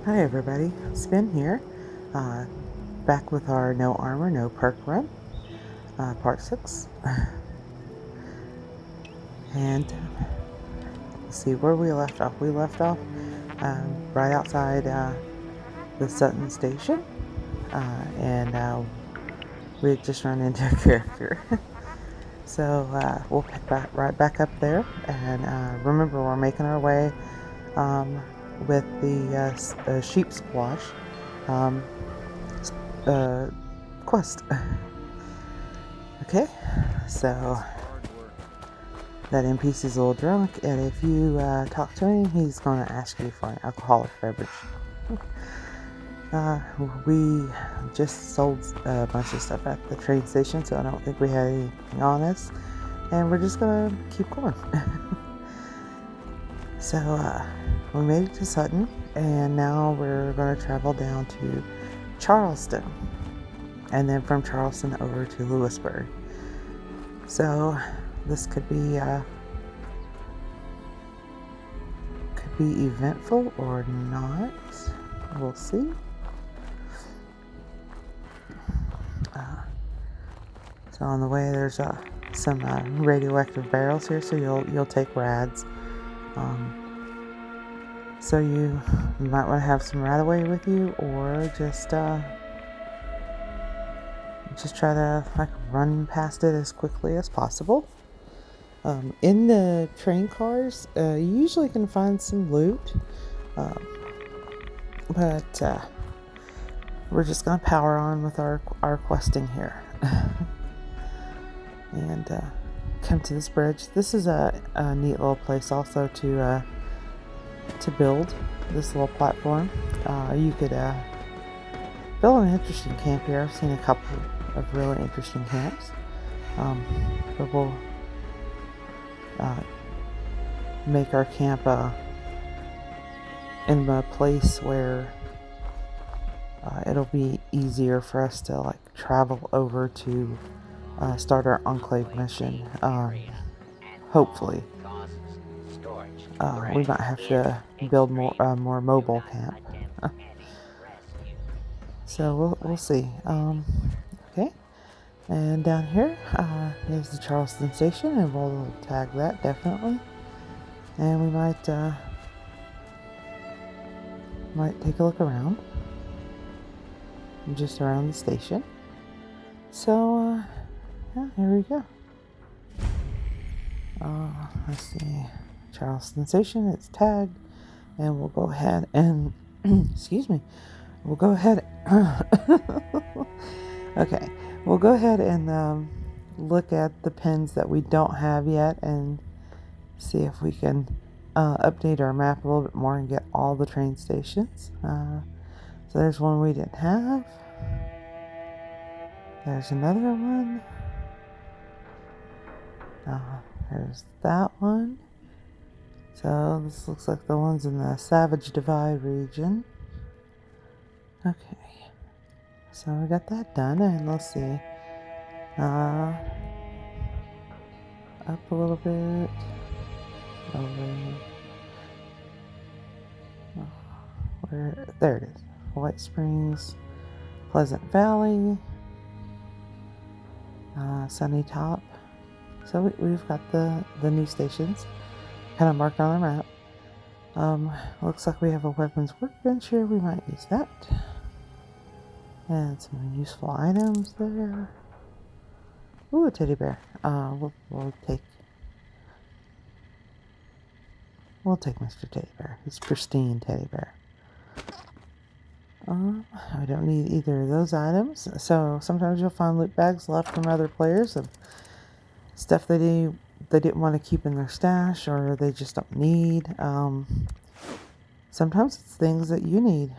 Hi everybody, Spin here, uh, back with our No Armor, No Perk run, part 6. And let's see where we left off. We left off right outside the Sutton station, and we had just run into a character. So we'll pick right back up there, and remember we're making our way with the sheep squash um, quest. Okay, so that NPC's a little drunk, and if you talk to him, he's going to ask you for an alcoholic beverage. We just sold a bunch of stuff at the train station, so I don't think we had anything on us, and we're just going to keep going. So we made it to Sutton, and now we're going to travel down to Charleston, and then from Charleston over to Lewisburg. So this could be eventful or not. We'll see. So on the way, there's some radioactive barrels here, so you'll take rads. So you might want to have some Radaway with you, or just try to run past it as quickly as possible. In the train cars, you usually can find some loot, but we're just gonna power on with our questing here, and come to this bridge. This is a neat little place also to build this little platform. You could build an interesting camp here. I've seen a couple of really interesting camps, but we'll make our camp in a place where it'll be easier for us to travel over to start our enclave mission. Hopefully, we might have to build more mobile camp. So we'll see. Okay, and down here is the Charleston station, and we'll tag that definitely. And we might take a look around, just around the station. So yeah, here we go. Let's see, Charleston station. It's tagged, and we'll go ahead and excuse me. We'll go ahead. Okay, we'll go ahead and look at the pins that we don't have yet, and see if we can update our map a little bit more and get all the train stations. So there's one we didn't have. There's another one. There's that one. So this looks like the ones in the Savage Divide region. Okay, so we got that done, and let's see. Up a little bit. Over. There it is. White Springs, Pleasant Valley, Sunny Top. So we've got the new stations kind of marked on the map. Looks like we have a weapons workbench here. We might use that. And some useful items there. Ooh, a teddy bear. We'll take Mr. Teddy Bear. He's pristine teddy bear. I don't need either of those items. So sometimes you'll find loot bags left from other players of stuff they didn't want to keep in their stash, or they just don't need. Sometimes it's things that you need.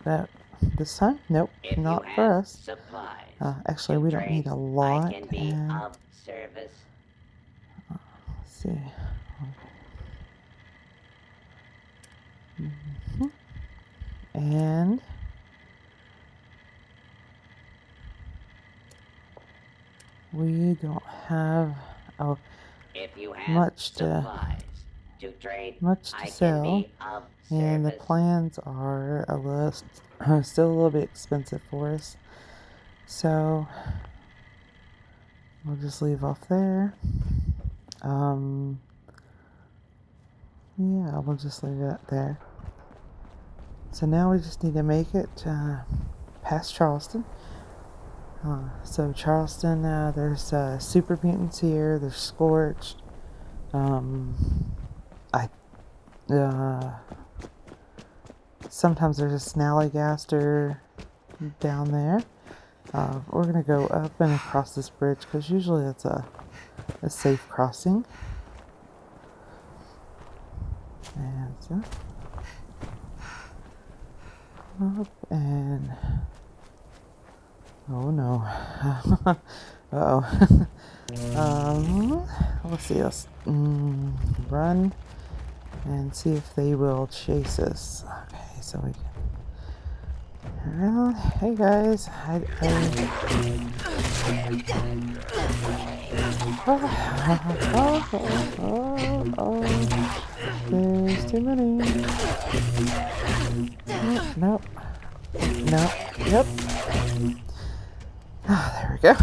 That this time, nope, not for us. Supplies. Actually, we don't need a lot. I can be of service. Let's see. And we don't have If you have much supplies, to trade. much to I can sell, be of and the service. plans are still a little bit expensive for us. So we'll just leave off there. Yeah, we'll just leave it there. So now we just need to make it past Charleston. So Charleston, there's super mutants here. There's Scorched. I sometimes there's a Snallygaster down there. We're gonna go up and across this bridge because usually it's a safe crossing. And so up and oh no. Uh-oh. Let's see. Let's run and see if they will chase us. Okay, so we can. Well, hey guys. There's too many. Nope. Yep. There we go.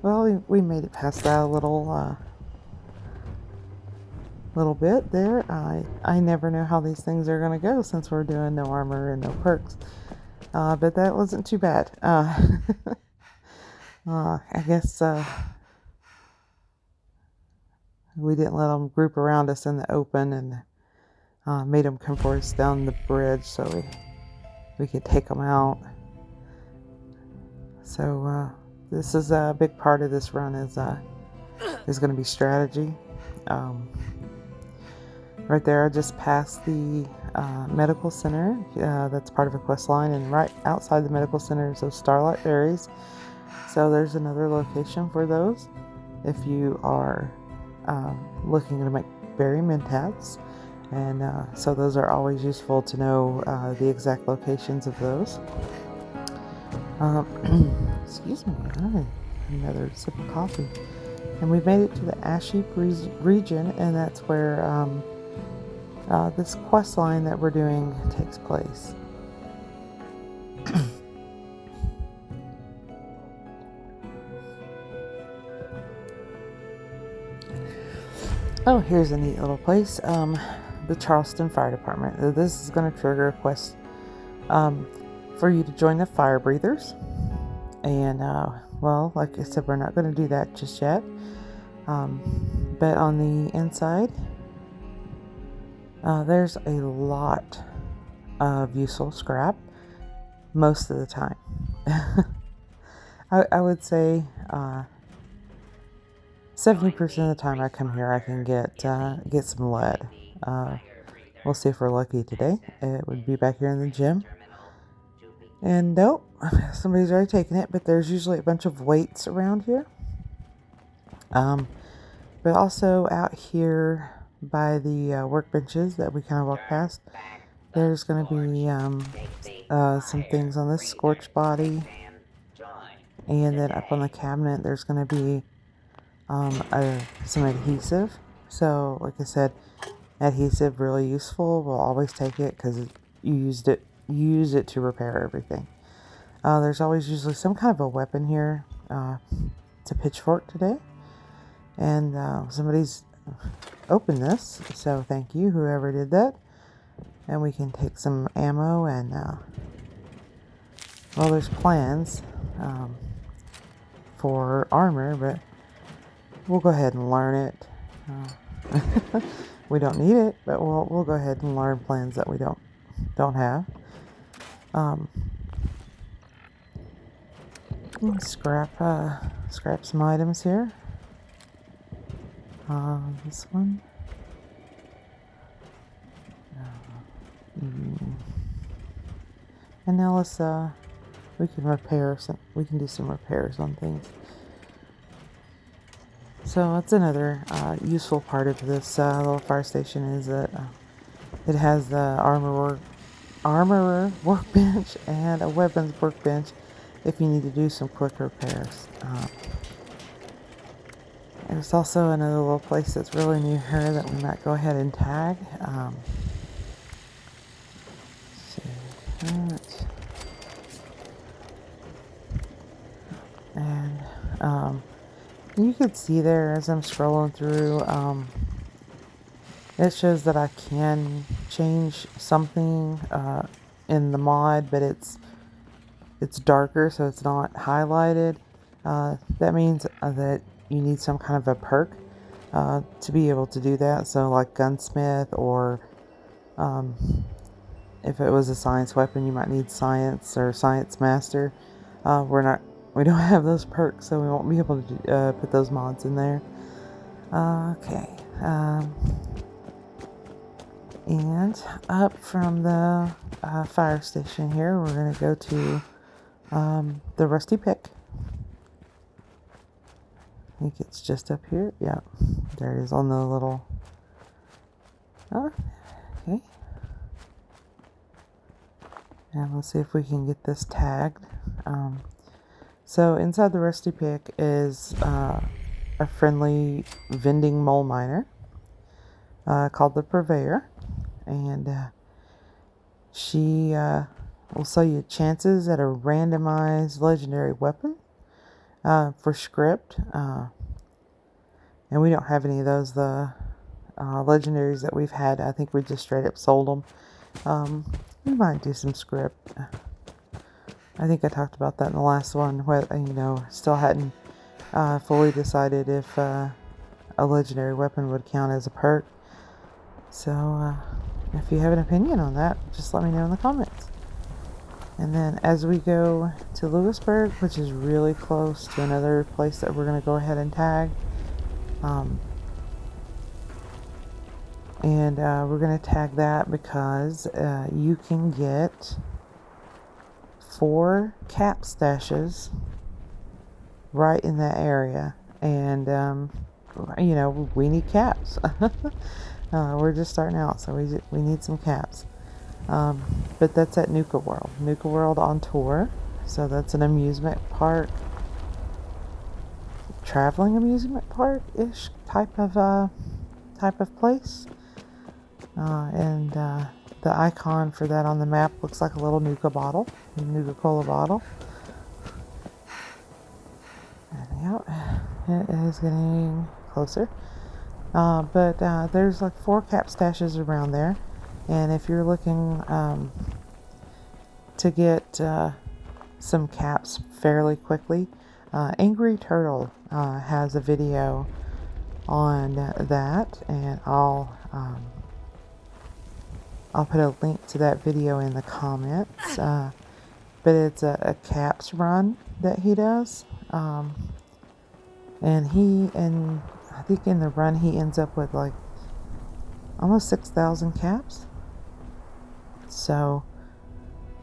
Well, we made it past that a little bit there. I never know how these things are gonna go since we're doing no armor and no perks. But that wasn't too bad. I guess we didn't let them group around us in the open and made them come for us down the bridge so we could take them out. So this is a big part of this run is going to be strategy. Right there, I just passed the medical center. That's part of a quest line, and right outside the medical center is those starlight berries. So there's another location for those if you are looking to make berry mentats. And so those are always useful to know the exact locations of those. Excuse me, another sip of coffee. And we made it to the Ash Heap region, and that's where this quest line that we're doing takes place. Oh, here's a neat little place. The Charleston Fire Department. This is going to trigger a quest for you to join the Fire Breathers. And, well, like I said, we're not going to do that just yet. But on the inside, there's a lot of useful scrap most of the time. I would say 70% of the time I come here, I can get some lead. We'll see if we're lucky today. It would be back here in the gym. And nope, somebody's already taken it, but there's usually a bunch of weights around here. But also out here by the workbenches that we kind of walk past, there's going to be some things on this scorched body. And then up on the cabinet, there's going to be some adhesive. So, like I said, adhesive really useful. We'll always take it because you use it to repair everything. There's always usually some kind of a weapon here. It's a pitchfork today, and somebody's opened this, so thank you whoever did that. And we can take some ammo and well, there's plans for armor, but we'll go ahead and learn it. We don't need it, but we'll go ahead and learn plans that we don't have. Scrap some items here. This one. And now let's we can do some repairs on things. So that's another useful part of this little fire station is that it has the armorer workbench and a weapons workbench if you need to do some quick repairs. There's also another little place that's really near here that we might go ahead and tag. So that. And you could see there as I'm scrolling through, it shows that I can change something in the mod, but it's darker, so it's not highlighted. That means that you need some kind of a perk to be able to do that. So like gunsmith, or if it was a science weapon, you might need science or science master. We don't have those perks, so we won't be able to put those mods in there. Okay. And up from the fire station here, we're going to go to the rusty pick. I think it's just up here. Yeah, there it is on the little... okay. And let's see if we can get this tagged. So inside the rusty pick is a friendly vending mole miner called the Purveyor. And she will sell you chances at a randomized legendary weapon for script. And we don't have any of those. The legendaries that we've had, I think we just straight up sold them. We might do some script. I think I talked about that in the last one. Still hadn't fully decided if a legendary weapon would count as a perk. So if you have an opinion on that, just let me know in the comments. And then as we go to Lewisburg, which is really close to another place that we're going to go ahead and tag. We're going to tag that because you can get 4 cap stashes right in that area. And, we need caps. We're just starting out, so we need some caps. But that's at Nuka World. Nuka World on tour. So that's an amusement park, traveling amusement park-ish type of place. The icon for that on the map looks like a little Nuka bottle, a Nuka-Cola bottle. And yeah, it is getting closer. But there's like 4 cap stashes around there. And if you're looking to get some caps fairly quickly, Angry Turtle has a video on that, and I'll put a link to that video in the comments. But it's a caps run that he does, and I think in the run he ends up with like almost 6,000 caps. So,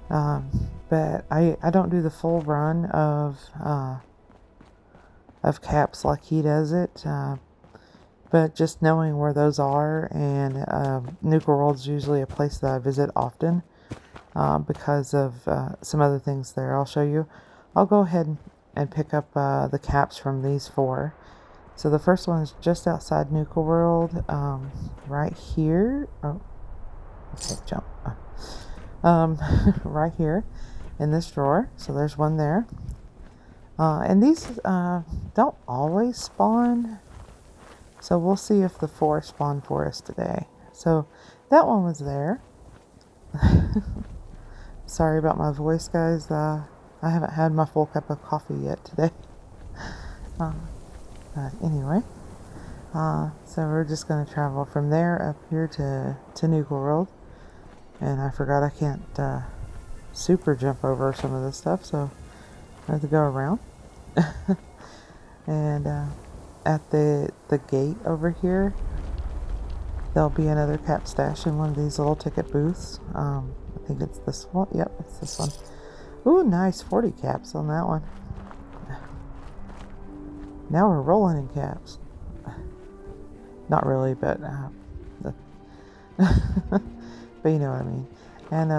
but I don't do the full run of caps like he does it. But just knowing where those are, and Nuka World's usually a place that I visit often because of some other things there I'll show you. I'll go ahead and pick up the caps from these 4. So the first one is just outside Nuka World, right here. Oh, okay, jump. Right here in this drawer. So there's one there. And these don't always spawn. So we'll see if the 4 spawn for us today. So that one was there. Sorry about my voice, guys. I haven't had my full cup of coffee yet today. But anyway, so we're just going to travel from there up here to Nuka World. And I forgot I can't super jump over some of this stuff, so I have to go around. And at the gate over here, there'll be another cap stash in one of these little ticket booths. I think it's this one. Yep, it's this one. Ooh, nice 40 caps on that one. Now we're rolling in caps. Not really, but but you know what I mean. And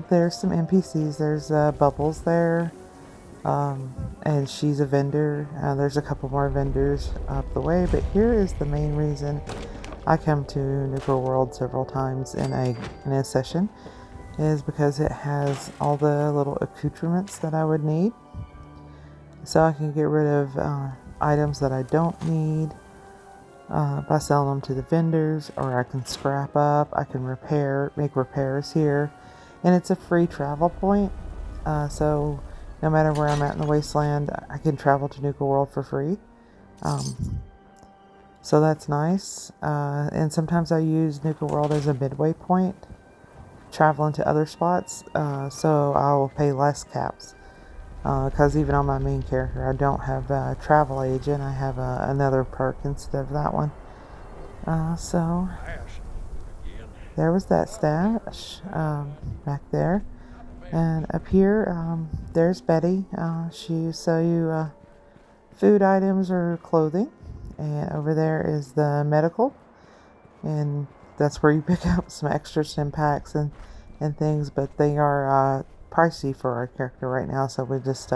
there's some NPCs. There's Bubbles there. And she's a vendor. There's a couple more vendors up the way, but here is the main reason I come to Nuka World several times in a session, is because it has all the little accoutrements that I would need. So I can get rid of items that I don't need by selling them to the vendors, or I can scrap up, I can make repairs here, and it's a free travel point. So no matter where I'm at in the Wasteland, I can travel to Nuka World for free. So that's nice. And sometimes I use Nuka World as a midway point, traveling to other spots. So I will pay less caps. Because even on my main character, I don't have a travel agent. I have another perk instead of that one. So there was that stash back there. And up here, there's Betty. She sell you food items or clothing. And over there is the medical. And that's where you pick up some extra stim packs and things. But they are pricey for our character right now. So we just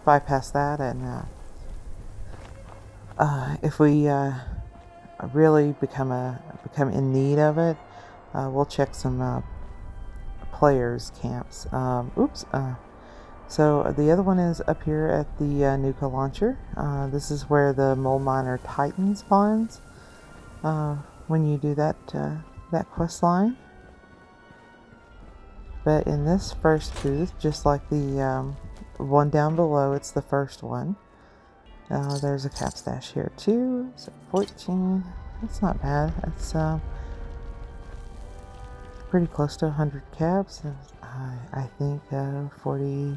bypass that. And if we really become in need of it, we'll check some players camps. So the other one is up here at the Nuka launcher. This is where the Mole Miner Titan spawns when you do that quest line. But in this first booth, just like the one down below, it's the first one. There's a cap stash here too. So 14. That's not bad. That's pretty close to 100 caps. I think 40.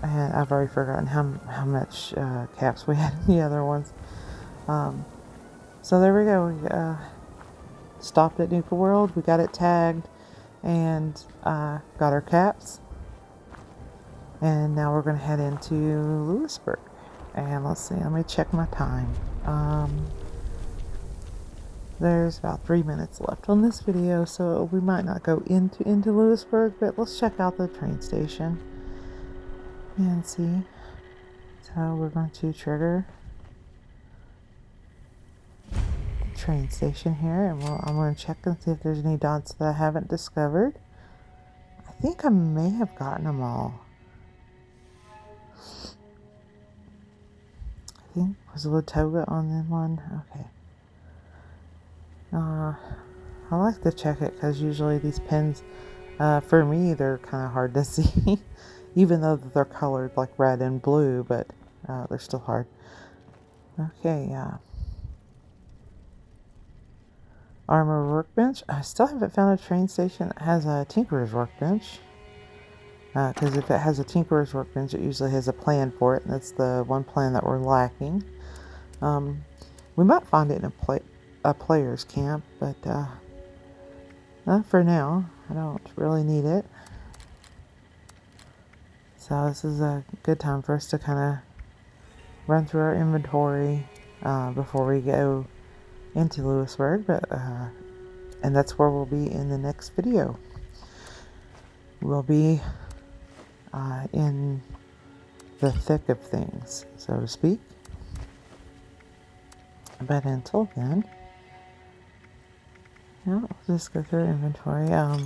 I've already forgotten how much caps we had in the other ones. So there we go. We stopped at Nuka World. We got it tagged and got our caps. And now we're going to head into Lewisburg. And let's see. Let me check my time. There's about 3 minutes left on this video, so we might not go into Lewisburg, but let's check out the train station and see. So we're going to trigger the train station here, and I'm going to check and see if there's any dots that I haven't discovered. I think I may have gotten them all. I think, was Latoga on that one? Okay. I like to check it because usually these pins, for me, they're kind of hard to see. Even though they're colored like red and blue, but they're still hard. Okay, Armor Workbench. I still haven't found a train station that has a Tinkerer's Workbench. Because if it has a Tinkerer's Workbench, it usually has a plan for it, and that's the one plan that we're lacking. We might find it in a player's camp, but for now, I don't really need it. So this is a good time for us to kind of run through our inventory before we go into Lewisburg, and that's where we'll be in the next video. We'll be in the thick of things, so to speak. But until then, we'll just go through our inventory. I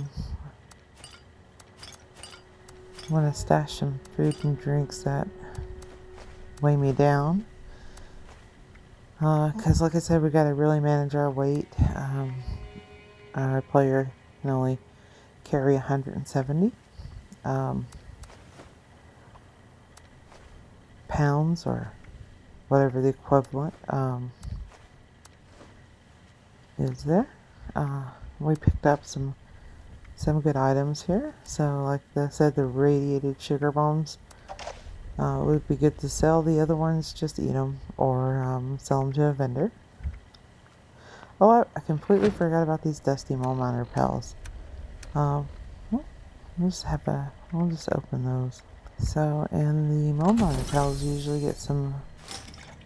want to stash some food and drinks that weigh me down. Because like I said, we got to really manage our weight. Our player can only carry 170 pounds, or whatever the equivalent is there. We picked up some good items here. So like I said, the radiated sugar bombs would be good to sell. The other ones, just eat them or sell them to a vendor. Oh, I completely forgot about these dusty mole miner pals. We'll just open those. So, and the mole miner pals usually get some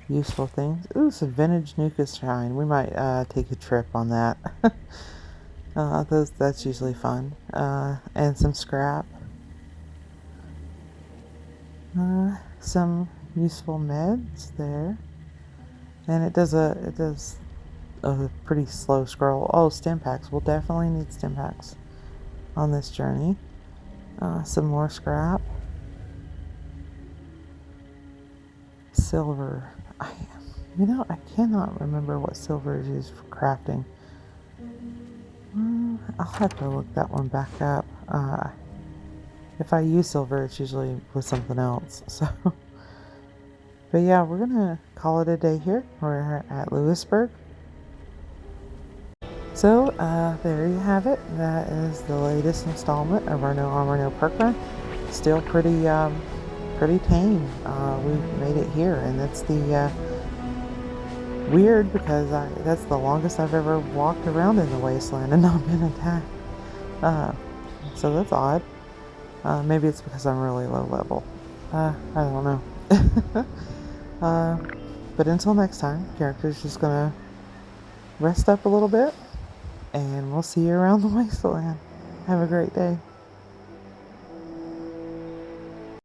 useful things. Ooh, some vintage Nuka shine. We might take a trip on that. That's usually fun. And some scrap. Some useful meds there, and it does a pretty slow scroll. Oh, stim packs. We'll definitely need stim packs on this journey. Some more scrap. Silver. I cannot remember what silver is used for crafting. I'll have to look that one back up. If I use silver, it's usually with something else. So, but yeah, we're gonna call it a day here. We're at Lewisburg. So there you have it. That is the latest installment of our No Armor No Perk run. Still pretty tame. We made it here, and that's the weird because that's the longest I've ever walked around in the Wasteland and not been attacked. So that's odd. Maybe it's because I'm really low level. I don't know. But until next time, character's just gonna rest up a little bit, and we'll see you around the Wasteland. Have a great day.